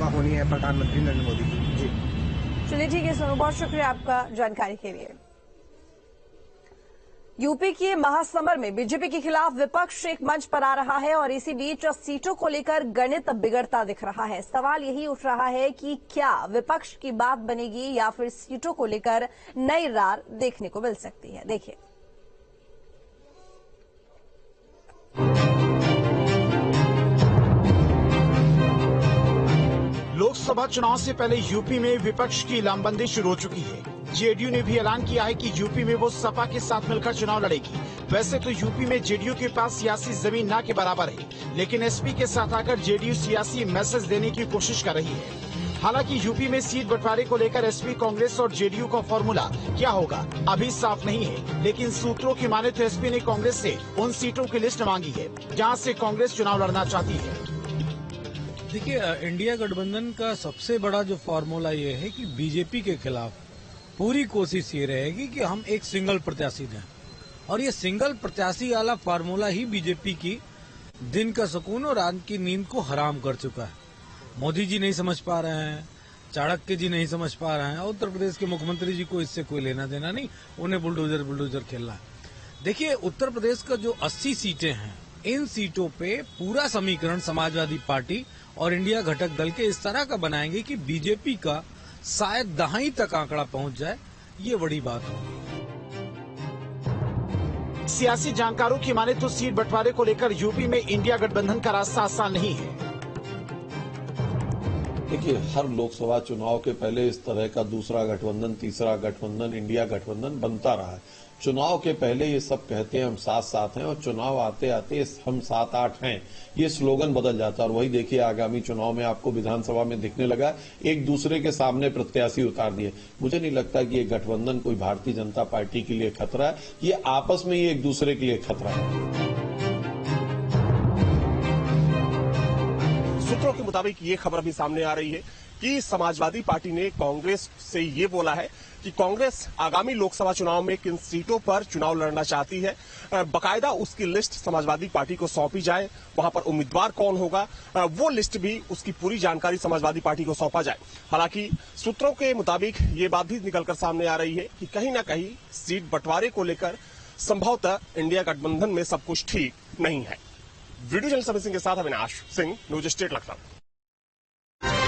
होनी है प्रधानमंत्री नरेंद्र मोदी की। जी चलिए ठीक है सोनू, बहुत शुक्रिया आपका जानकारी के लिए। यूपी के महासमर में बीजेपी के खिलाफ विपक्ष एक मंच पर आ रहा है और इसी बीच सीटों को लेकर गणित बिगड़ता दिख रहा है। सवाल यही उठ रहा है कि क्या विपक्ष की बात बनेगी या फिर सीटों को लेकर नई रार देखने को मिल सकती है। देखिए, लोकसभा चुनाव से पहले यूपी में विपक्ष की लामबंदी शुरू हो चुकी है। जेडीयू ने भी ऐलान किया है कि यूपी में वो सपा के साथ मिलकर चुनाव लड़ेगी। वैसे तो यूपी में जेडीयू के पास सियासी जमीन ना के बराबर है, लेकिन एसपी के साथ आकर जेडीयू सियासी मैसेज देने की कोशिश कर रही है। हालांकि यूपी में सीट बंटवारे को लेकर एसपी, कांग्रेस और जेडीयू का फॉर्मूला क्या होगा अभी साफ नहीं है, लेकिन सूत्रों की माने तो एसपी ने कांग्रेस से उन सीटों की लिस्ट मांगी है जहाँ से कांग्रेस चुनाव लड़ना चाहती है। देखिए, इंडिया गठबंधन का सबसे बड़ा जो फॉर्मूला ये है कि बीजेपी के खिलाफ पूरी कोशिश ये रहेगी कि हम एक सिंगल प्रत्याशी दें, और ये सिंगल प्रत्याशी वाला फार्मूला ही बीजेपी की दिन का सुकून और रात की नींद को हराम कर चुका है। मोदी जी नहीं समझ पा रहे हैं, चाणक्य जी नहीं समझ पा रहे हैं, उत्तर प्रदेश के मुख्यमंत्री जी को इससे कोई लेना देना नहीं, उन्हें बुलडोजर खेलना है। देखिए, उत्तर प्रदेश का जो 80 सीटें हैं, इन सीटों पे पूरा समीकरण समाजवादी पार्टी और इंडिया घटक दल के इस तरह का बनाएंगे कि बीजेपी का शायद दहाई तक आंकड़ा पहुंच जाए, ये बड़ी बात होगी। सियासी जानकारों की माने तो सीट बंटवारे को लेकर यूपी में इंडिया गठबंधन का रास्ता आसान नहीं है। देखिए, हर लोकसभा चुनाव के पहले इस तरह का दूसरा गठबंधन, तीसरा गठबंधन, इंडिया गठबंधन बनता रहा है। चुनाव के पहले ये सब कहते हैं हम साथ साथ हैं, और चुनाव आते आते हम 7-8 हैं, ये स्लोगन बदल जाता है। और वही देखिए, आगामी चुनाव में आपको विधानसभा में दिखने लगा एक दूसरे के सामने प्रत्याशी उतार दिए। मुझे नहीं लगता कि ये गठबंधन कोई भारतीय जनता पार्टी के लिए खतरा है, ये आपस में ही एक दूसरे के लिए खतरा है। सूत्रों के मुताबिक ये खबर अभी सामने आ रही है कि समाजवादी पार्टी ने कांग्रेस से ये बोला है कि कांग्रेस आगामी लोकसभा चुनाव में किन सीटों पर चुनाव लड़ना चाहती है, बकायदा उसकी लिस्ट समाजवादी पार्टी को सौंपी जाए, वहां पर उम्मीदवार कौन होगा वो लिस्ट भी, उसकी पूरी जानकारी समाजवादी पार्टी को सौंपा जाए। हालांकि सूत्रों के मुताबिक ये बात भी निकलकर सामने आ रही है कि कहीं ना कहीं सीट बंटवारे को लेकर संभवतः इंडिया गठबंधन में सब कुछ ठीक नहीं है। वीडियो जर्नलिस्ट अमित सिंह के साथ अविनाश सिंह, न्यूज स्टेट लखनऊ।